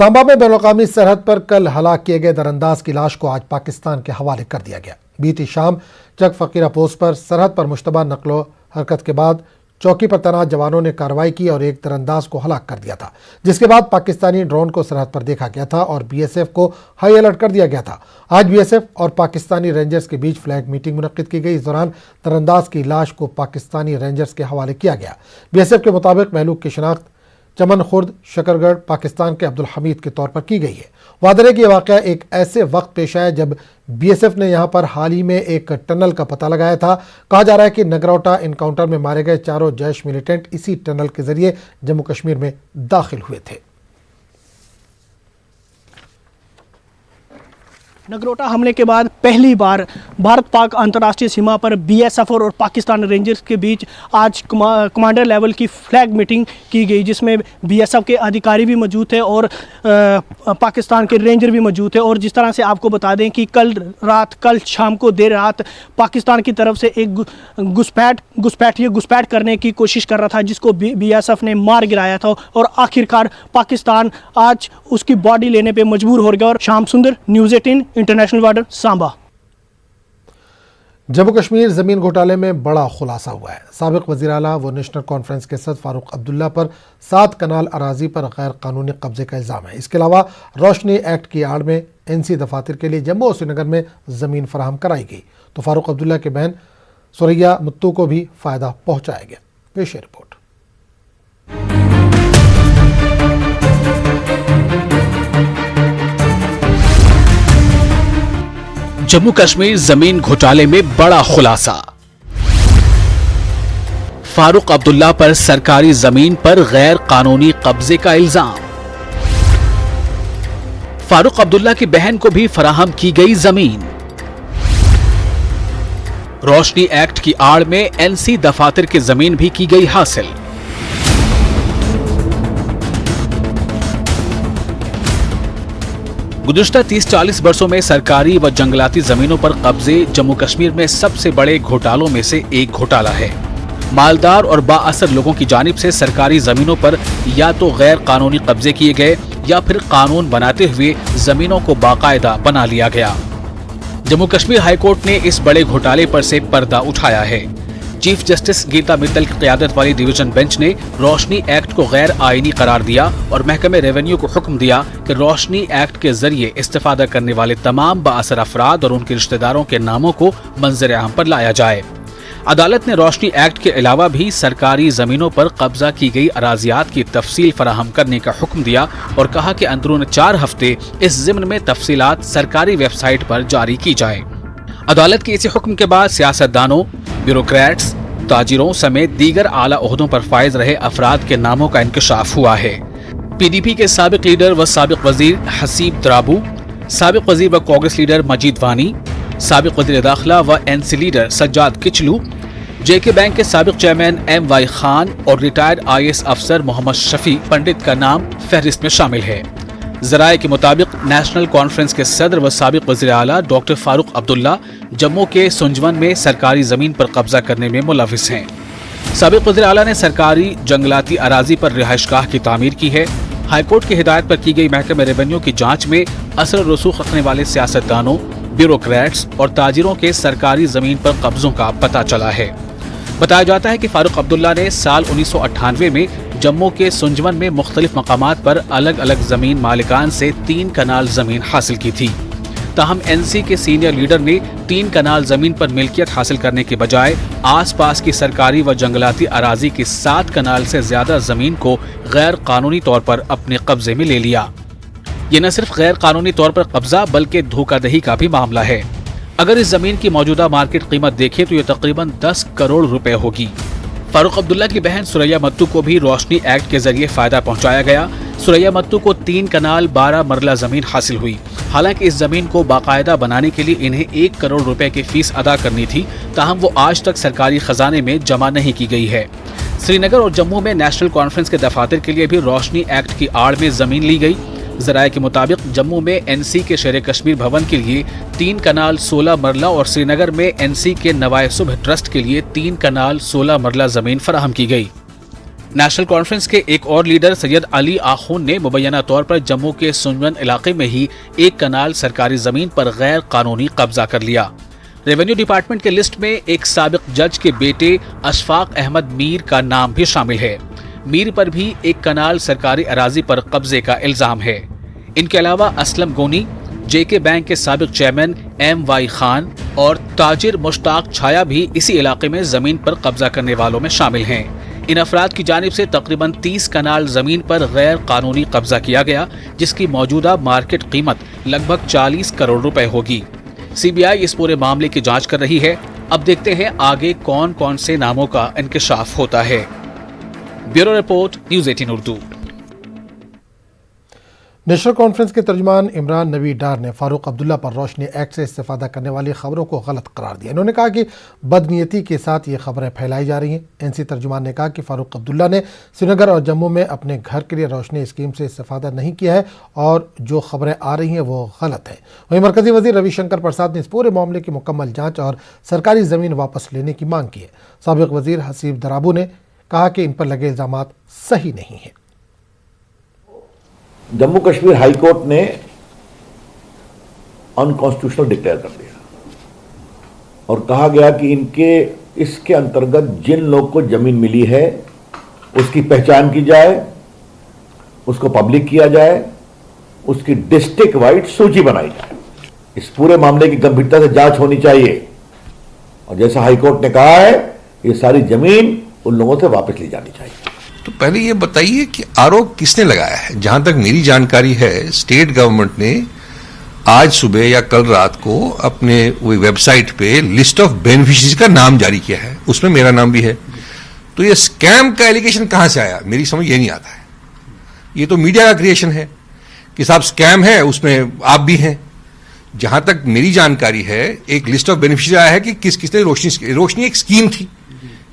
सांबा में बैनुल-अक़वामी सरहद पर कल हलाक किए गए दरअंदाज की लाश को आज पाकिस्तान के हवाले कर दिया गया। बीती शाम चक फकीरा पोस्ट पर सरहद पर मुश्तबा नकलो हरकत के बाद चौकी पर तैनात जवानों ने कार्रवाई की और एक दरअंदाज को हलाक कर दिया था, जिसके बाद पाकिस्तानी ड्रोन को सरहद पर देखा गया था और बीएसएफ को हाई अलर्ट कर दिया गया था। आज बीएसएफ और पाकिस्तानी रेंजर्स के बीच फ्लैग मीटिंग मुनक्किद की गई। इस दौरान दरअंदाज की लाश को पाकिस्तानी रेंजर्स के हवाले किया गया। बीएसएफ के मुताबिक महलूक की शनाख्त चमन खुर्द शकरगढ़ पाकिस्तान के अब्दुल हमीद के तौर पर की गई है। वादे है कि यह वाक़या एक ऐसे वक्त पेश आया जब बीएसएफ ने यहां पर हाल ही में एक टनल का पता लगाया था। कहा जा रहा है कि नगरोटा इनकाउंटर में मारे गए चारों जैश मिलिटेंट इसी टनल के जरिए जम्मू कश्मीर में दाखिल हुए थे। नगरोटा हमले के बाद पहली बार भारत पाक अंतर्राष्ट्रीय सीमा पर बीएसएफ और पाकिस्तान रेंजर्स के बीच आज कमांडर लेवल की फ्लैग मीटिंग की गई, जिसमें बीएसएफ के अधिकारी भी मौजूद थे और पाकिस्तान के रेंजर भी मौजूद थे। और जिस तरह से आपको बता दें कि कल शाम को देर रात पाकिस्तान की तरफ से एक घुसपैठ करने की कोशिश कर रहा था, जिसको बीएसएफ ने मार गिराया था और आखिरकार पाकिस्तान आज उसकी बॉडी लेने पर मजबूर हो गया। और शाम सुंदर, news 18 international border, Samba. Jammu Kashmir जमीन घोटाले में बड़ा खुलासा हुआ है। साबिक वज़ीर आला व नेशनल कॉन्फ्रेंस के सदर फारूक अब्दुल्ला पर 7 कनाल अराजी पर गैर कानूनी कब्जे का इल्ज़ाम है। इसके अलावा रोशनी एक्ट की आड़ में एनसी दफातर के लिए जम्मू और श्रीनगर में ज़मीन फराहम कराई गई तो फारूक अब्दुल्ला की बहन सुरैया मुत्तू को भी फ़ायदा पहुँचाया गया। पेश है रिपोर्ट। जम्मू कश्मीर जमीन घोटाले में बड़ा खुलासा। फारूक अब्दुल्ला पर सरकारी जमीन पर गैर कानूनी कब्जे का इल्जाम। फारूक अब्दुल्ला की बहन को भी फराहम की गई जमीन। रोशनी एक्ट की आड़ में एनसी दफातर की जमीन भी की गई हासिल। गुज़िश्ता 30-40 वर्षों में सरकारी व जंगलाती जमीनों पर कब्जे जम्मू कश्मीर में सबसे बड़े घोटालों में से एक घोटाला है। मालदार और बाअसर लोगों की जानिब से सरकारी जमीनों पर या तो गैर कानूनी कब्जे किए गए या फिर कानून बनाते हुए जमीनों को बाकायदा बना लिया गया। जम्मू कश्मीर हाईकोर्ट ने इस बड़े घोटाले पर से पर्दा उठाया है। चीफ जस्टिस गीता मित्तल की क़यादत वाली डिवीजन बेंच ने रोशनी एक्ट को गैर आईनी करार दिया और महकमे रेवेन्यू को हुक्म दिया कि रोशनी एक्ट के जरिए इस्तेफादा करने वाले तमाम बाअसर अफराद और उनके रिश्तेदारों के नामों को मंजर आम पर लाया जाए। अदालत ने रोशनी एक्ट के अलावा भी सरकारी जमीनों पर कब्जा की गई अराजियात की तफसील फराहम करने का हुक्म दिया और कहा कि अंदरून 4 हफ्ते इस ज़िम्न में तफसीलात सरकारी वेबसाइट पर जारी की जाए। अदालत के इसी हुक्म के बाद सियासतदानों, ब्यूरोक्रेट्स, ताजिरों समेत दीगर आला ओहदों पर फायज रहे अफराद के नामों का इंकशाफ हुआ है। पीडीपी के साबिक लीडर व साबिक वजीर हसीब द्राबू, साबिक वजीर व कांग्रेस लीडर मजीद वानी, साबिक वजीर दाखिला व एनसी लीडर सज्जाद किचलू, जेके बैंक के साबिक चेयरमैन MY खान और रिटायर्ड IAS अफसर मोहम्मद शफी पंडित का नाम फहरिस्त में शामिल है। ज़राए के मुताबिक नेशनल कॉन्फ्रेंस के सदर व साबिक वज़ीर आला डॉक्टर फारूक अब्दुल्ला जम्मू के सुंजवन में सरकारी ज़मीन पर कब्जा करने में मुलविस हैं। साबिक वज़ीर आला ने सरकारी जंगलाती अराजी पर रिहाइशगाह की तामीर की है। हाईकोर्ट की हिदायत पर की गई महकमे रेवेन्यू की जांच में असर रसूख रखने वाले सियासतदानों, ब्यूरोक्रेट्स और ताजिरों के सरकारी ज़मीन पर कब्जों का पता चला है। बताया जाता है कि फारूक अब्दुल्ला ने साल 1998 में जम्मू के सुंजवन में मुख्तलिफ मकामात पर अलग अलग जमीन मालिकान से 3 कनाल जमीन हासिल की थी। ताहम एनसी के सीनियर लीडर ने 3 कनाल जमीन पर मिल्कियत हासिल करने के बजाय आसपास की सरकारी व जंगलाती अराजी की 7 कनाल से ज्यादा जमीन को गैर कानूनी तौर पर अपने कब्जे में ले लिया। ये न सिर्फ गैर कानूनी तौर पर कब्जा बल्कि धोखाधड़ी का भी मामला है। अगर इस जमीन की मौजूदा मार्केट कीमत देखें तो ये तकरीबन 10 करोड़ रुपए होगी। फारूक अब्दुल्ला की बहन सुरैया मुत्तू को भी रोशनी एक्ट के जरिए फायदा पहुंचाया गया। सुरैया मुत्तू को 3 कनाल 12 मरला जमीन हासिल हुई। हालांकि इस जमीन को बाकायदा बनाने के लिए इन्हें 1 करोड़ रुपए की फीस अदा करनी थी, ताहम वो आज तक सरकारी खजाने में जमा नहीं की गई है। श्रीनगर और जम्मू में नेशनल कॉन्फ्रेंस के दफातर के लिए भी रोशनी एक्ट की आड़ में जमीन ली गई। ज़राए के मुताबिक जम्मू में एनसी के शेर कश्मीर भवन के लिए 3 कनाल 16 मरला और श्रीनगर में एनसी के नवाए सुबह ट्रस्ट के लिए 3 कनाल 16 मरला जमीन फराहम की गई। नेशनल कॉन्फ्रेंस के एक और लीडर सैयद अली आखून ने मुबैना तौर पर जम्मू के सुंजन इलाके में ही एक कनाल सरकारी जमीन पर गैर कानूनी कब्जा कर लिया। रेवेन्यू डिपार्टमेंट के लिस्ट में एक साबिक जज के बेटे अशफाक अहमद मीर का नाम भी शामिल है। मीर पर भी एक कनाल सरकारी अराजी पर कब्जे का इल्जाम है। इनके अलावा असलम गोनी, जेके बैंक के साबिक चेयरमैन MY खान और ताजिर मुश्ताक छाया भी इसी इलाके में जमीन पर कब्जा करने वालों में शामिल हैं। इन अफराद की जानिब से तकरीबन 30 कनाल जमीन पर गैर कानूनी कब्जा किया गया, जिसकी मौजूदा मार्केट कीमत लगभग 40 करोड़ रुपए होगी। CBI इस पूरे मामले की जांच कर रही है। अब देखते हैं आगे कौन कौन से नामों का इंकिशाफ होता है। Bureau report, news 18 Urdu. National conference के तर्जुमान इमरान नवी डार ने फारूक अब्दुल्ला पर रोशनी एक्ट से इस्तेफादा करने वाली खबरों को गलत करार दिया। इन्होंने कहा कि बदनीयती के साथ ये खबरें फैलाई जा रही हैं। NC तर्जुमान ने कहा कि फारूक अब्दुल्ला ने श्रीनगर और जम्मू में अपने घर के लिए रोशनी स्कीम से इस्तेफादा नहीं किया है और जो खबरें आ रही हैं वो गलत है। वहीं मरकजी वजीर रविशंकर प्रसाद ने इस पूरे मामले की मुकम्मल जाँच और सरकारी ज़मीन वापस लेने की मांग की है। साबिक वजीर हसीब दराबू ने कहा कि इन पर लगे इल्जामात सही नहीं हैं। जम्मू कश्मीर हाई कोर्ट ने अनकॉन्स्टिट्यूशनल डिक्लेयर कर दिया और कहा गया कि इसके अंतर्गत जिन लोग को जमीन मिली है उसकी पहचान की जाए, उसको पब्लिक किया जाए, उसकी डिस्ट्रिक्ट वाइड सूची बनाई जाए। इस पूरे मामले की गंभीरता से जांच होनी चाहिए और जैसा हाई कोर्ट ने कहा है, ये सारी जमीन उन लोगों से वापस ली जानी चाहिए। तो पहले ये बताइए कि आरोप किसने लगाया है? जहां तक मेरी जानकारी है, स्टेट गवर्नमेंट ने आज सुबह या कल रात को अपने वेबसाइट पे लिस्ट ऑफ बेनिफिशियरीज का नाम जारी किया है, उसमें मेरा नाम भी है। तो ये स्कैम का एलिगेशन कहां से आया, मेरी समझ ये नहीं आता है। ये तो मीडिया का क्रिएशन है कि साहब स्कैम है, उसमें आप भी हैं। जहां तक मेरी जानकारी है, एक लिस्ट ऑफ बेनिफिशियरी आया है कि किस किसने रोशनी एक स्कीम थी।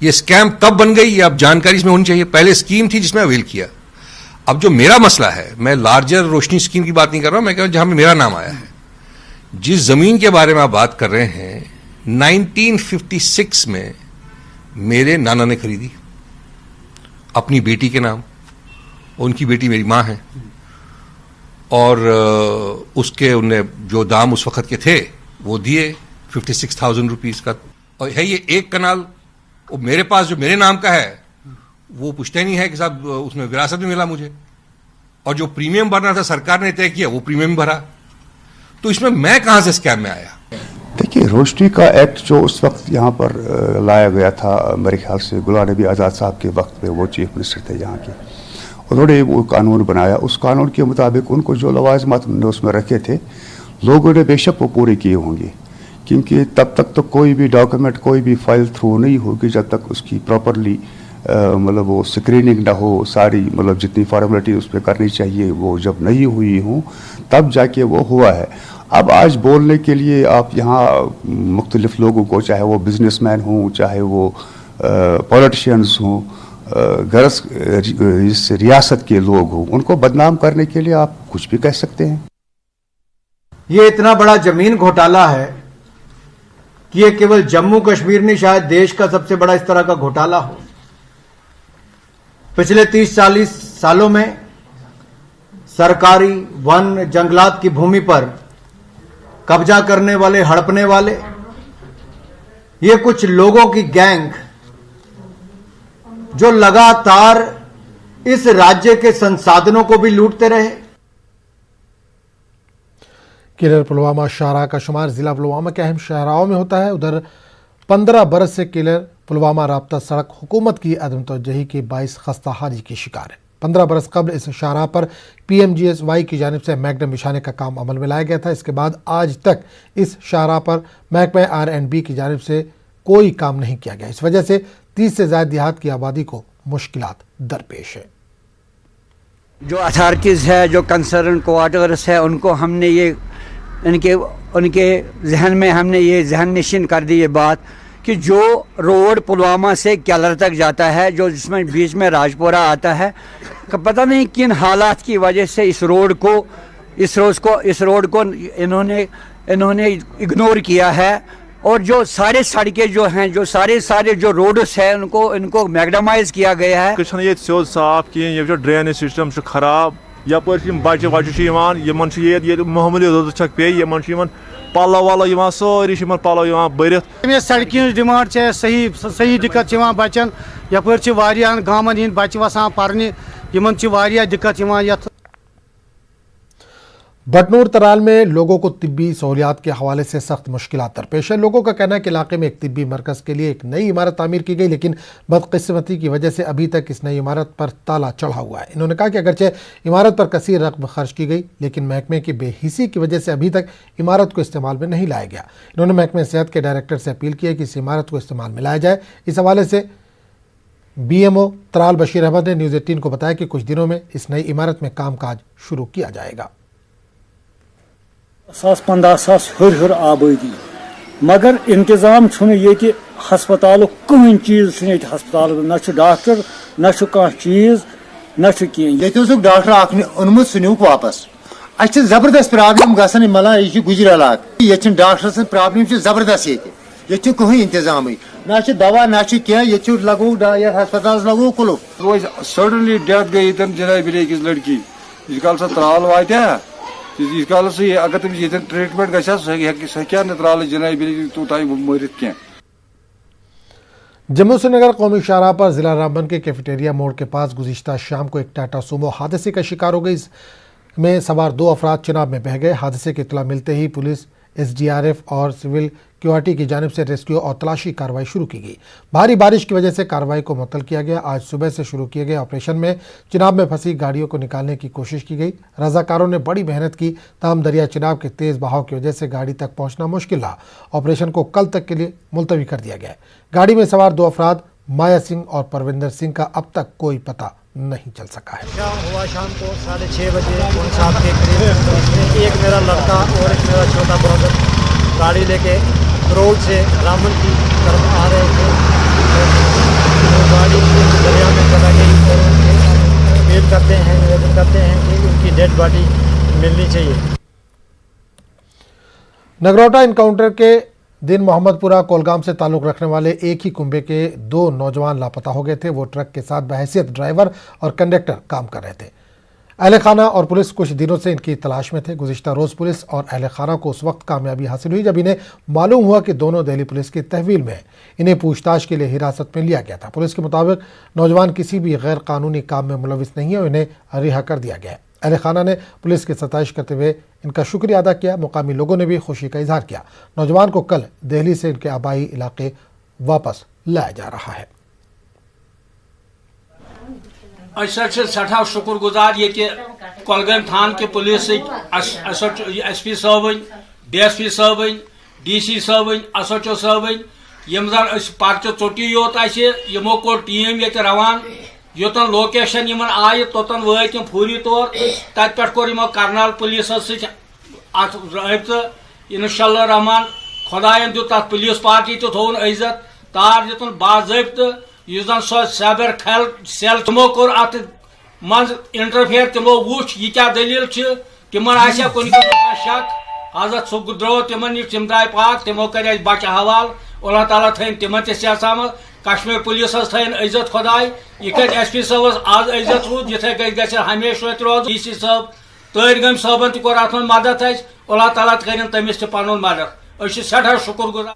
ये स्कैम कब बन गई, ये अब जानकारी इसमें होनी चाहिए। पहले स्कीम थी जिसमें अवेल किया। अब जो मेरा मसला है, मैं लार्जर रोशनी स्कीम की बात नहीं कर रहा हूं, मैं कह रहा हूं जहां पे मेरा नाम आया है। जिस जमीन के बारे में आप बात कर रहे हैं, 1956 में मेरे नाना ने खरीदी अपनी बेटी के नाम। उनकी बेटी मेरी मां है और उसके उनने जो दाम उस वक्त के थे वो दिए 56,000 रुपीज का। और है ये एक कनाल, और मेरे पास जो मेरे नाम का है वो पूछते नहीं है कि साहब उसमें विरासत भी मिला मुझे, और जो प्रीमियम भरना था सरकार ने तय किया वो प्रीमियम भरा। तो इसमें मैं कहां से स्कैम में आया? देखिए, रोशनी का एक्ट जो उस वक्त यहाँ पर लाया गया था, मेरे ख्याल से गुलाम नबी आज़ाद साहब के वक्त में वो चीफ मिनिस्टर थे यहाँ के, उन्होंने वो कानून बनाया। उस कानून के मुताबिक उनको जो लवाज़िमात उन्होंने उसमें रखे थे, लोगों ने बेशक वो पूरे किए होंगे, क्योंकि तब तक तो कोई भी डॉक्यूमेंट, कोई भी फाइल थ्रू नहीं होगी जब तक उसकी प्रॉपरली मतलब वो स्क्रीनिंग ना हो, सारी मतलब जितनी फॉर्मेलिटी उस पर करनी चाहिए वो जब नहीं हुई हों तब जाके वो हुआ है। अब आज बोलने के लिए आप यहाँ मुख्तलिफ लोगों को, चाहे वो बिजनेसमैन हों, चाहे वो पॉलिटिशियंस हों, गरज इस रियासत के लोग हों, उनको बदनाम करने के लिए आप कुछ भी कह सकते हैं। ये इतना बड़ा जमीन घोटाला है कि ये केवल जम्मू कश्मीर नहीं, शायद देश का सबसे बड़ा इस तरह का घोटाला हो। पिछले 30-40 सालों में सरकारी वन जंगलात की भूमि पर कब्जा करने वाले, हड़पने वाले, ये कुछ लोगों की गैंग जो लगातार इस राज्य के संसाधनों को भी लूटते रहे। किलर पुलवामा शाहराह का शुमार जिला पुलवामा के अहम शाहराहों में होता है। उधर 15 बरस से किलर पुलवामा राब्ता सड़क हुकूमत की अदम तवज्जुही के बाइस खस्ता हाली की शिकार है। 15 बरस कबल इस शाहराह पर PMGSY की जानिब से मैग्नम बिछाने का काम अमल में लाया गया था। इसके बाद आज तक इस शाहराह पर महकमा R&B की जानिब से कोई काम नहीं किया गया। इस वजह से 30 से ज़्यादा देहात की आबादी को मुश्किलात दरपेश है। जो अथॉरिटीज़ है, जो कंसर्न क्वार्टर्स है, उनको हमने ये उनके जहन में हमने ये जहन नशीन कर दी ये बात कि जो रोड पुलवामा से क्यालर तक जाता है, जो जिसमें बीच में राजपुरा आता है, पता नहीं किन हालात की वजह से इस रोड को इन्होंने इग्नोर किया है। اور جو سارے سڑکیں جو ہیں جو سارے جو روڈس ہیں ان کو میگڈمائز کیا گیا ہے. یہ سیود صاف کہیں یہ ڈرینیج سسٹم خراب یپر بچہ وچہ معمولی رود چھک پی پلو ولو سوری پلو برت سڑکیں ڈیمانڈ صحیح دقت بچن یپر گامن ہند بچہ وسان پرنہ دقت یت. بٹنور ترال میں لوگوں کو طبی سہولیات کے حوالے سے سخت مشکلات درپیش ہے. لوگوں کا کہنا ہے کہ علاقے میں ایک طبی مرکز کے لیے ایک نئی عمارت تعمیر کی گئی لیکن بدقسمتی کی وجہ سے ابھی تک اس نئی عمارت پر تالا چڑھا ہوا ہے. انہوں نے کہا کہ اگرچہ عمارت پر کثیر رقم خرچ کی گئی لیکن محکمے کی بے حسی کی وجہ سے ابھی تک عمارت کو استعمال میں نہیں لایا گیا. انہوں نے محکمہ صحت کے ڈائریکٹر سے اپیل کی ہے کہ اس عمارت کو استعمال میں لایا جائے. اس حوالے سے B M O Tral Bashir Ahmad نے نیوز 18 کو بتایا کہ کچھ دنوں میں اس نئی عمارت میں کام کاج شروع کیا جائے گا. 15,000 ہر آبادی مگر انتظام یہ ہسپتال کہین چیز ہسپتال نہ ڈاکٹر نہ چیز نہ یہ ڈاکٹر اونمت سہ نیوک واپس. اچھا زبردست پرابلم گھان ملان یہ گجر علاقہ یہ ڈاکٹر سن پرابلم زبردست یہ کہیں انتظام نہ دوا نہ یہ لگو ہسپتال لگو کلو. سڈنلی ڈیتھ گئی جناب أکِس لڑکی یہ کال سا ترال واتیا اس کال سے اگر تمس یہ ٹریٹمنٹ گھا سہ کیا ترال جناب توتائی مرت کی. جموں سری نگر قومی شاہراہ پر ضلع رامبن کے کیفیٹیریا موڑ کے پاس گزشتہ شام کو ایک ٹاٹا سومو حادثے کا شکار ہو گئی. اس میں سوار 2 افراد چناب میں بہہ گئے. حادثے کی اطلاع ملتے ہی پولیس SDRF اور سول کیورٹی کی جانب سے ریسکیو اور تلاشی کارروائی شروع کی گئی. بھاری بارش کی وجہ سے کارروائی کو معطل کیا گیا. آج صبح سے شروع کیے گئے آپریشن میں چناب میں پھنسی گاڑیوں کو نکالنے کی کوشش کی گئی. رضاکاروں نے بڑی محنت کی تاہم دریا چناب کے تیز بہاؤ کی وجہ سے گاڑی تک پہنچنا مشکل رہا. آپریشن کو کل تک کے لیے ملتوی کر دیا گیا ہے. گاڑی میں سوار 2 افراد مایا سنگھ اور پروندر سنگھ کا اب تک کوئی پتہ نہیں چل سکا ہے. شام کو 6:30 بجے 7 کے قریب ایک میرا لڑکا اور ایک میرا چھوٹا برادر گاڑی لے کے روڈ سے رامن کی طرف آ رہے تھے. گاڑی دریا میں چلا گئی اور اپیل کرتے ہیں نویدن کرتے ہیں کہ ان کی ڈیڈ باڈی ملنی چاہیے. نگروٹا انکاؤنٹر کے دن محمد پورہ کولگام سے تعلق رکھنے والے ایک ہی کنبے کے 2 نوجوان لاپتہ ہو گئے تھے. وہ ٹرک کے ساتھ بحیثیت ڈرائیور اور کنڈکٹر کام کر رہے تھے. اہل خانہ اور پولیس کچھ دنوں سے ان کی تلاش میں تھے. گزشتہ روز پولیس اور اہل خانہ کو اس وقت کامیابی حاصل ہوئی جب انہیں معلوم ہوا کہ دونوں دہلی پولیس کی تحویل میں ہیں. انہیں پوچھ تاچھ کے لیے حراست میں لیا گیا تھا. پولیس کے مطابق نوجوان کسی بھی غیر قانونی کام میں ملوث نہیں ہیں اور انہیں رہا کر دیا گیا ہے. اہل خانہ نے پولیس کی ستائش کرتے ہوئے ان کا شکریہ ادا کیا. مقامی لوگوں نے بھی خوشی کا اظہار کیا. نوجوان کو کل دہلی سے ان کے آبائی علاقے واپس لایا جا رہا ہے. سٹھا شکر گزار یہ کہ کولگام تھان کے پولیس ایس پی صٲبن DSP صٲبن DC صٲبن SHO صٲبن یم زن پرچہ ژوٚٹی یوت یمو کوٚر ٹیٖم ییٚتہِ روان یوتن لوکیشن یمن آئی توتن وٲتۍ یِم فوری طور تتہِ پٮ۪ٹھ کوٚر یمو کرنال پولیسس سۭتۍ اتھ رٲبطہٕ. انشاءاللہ رحمان خدایَن دیُت تتھ پولیس پارٹی تہِ تھوٚوُن عزت تار دِتُن باضٲبطہٕ. یُس زن سۄ سیبر کھل سیل تمو کوٚر اتھ منٛز انٹرفیئر. تمو وُچھ یہِ کیٛاہ دٔلیٖل چھِ تمن آسیا کُنہِ قٕسمُک شک حضرت سُہ درٛاو تمن نِش تِم درٛاے پاک. تمو کَرِ اَسہِ بچہِ حوالہٕ. اللہ تعالیٰ تھٲیِن تمن تہِ صحت سلامت. کشمیر پولیسس تھٲیِن عزت خداے. یہ کتہِ SP صٲبس آز عزت روٗد یِتھے کٔنۍ گژھِ ہمیشہ روزِ روزُن. DC صٲب تٲرۍ گٲمۍ صٲبن تہِ کوٚر اتھ منٛز مدد اَسہِ. اللہ تعالیٰ کٔرِن تٔمِس تہِ پنُن مدد. أسۍ چھِ سٮ۪ٹھاہ شُکُر گُزار.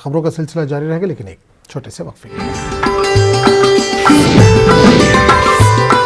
خبروں کا سلسلہ جاری رہے گا لیکن ایک چھوٹے سے وقفے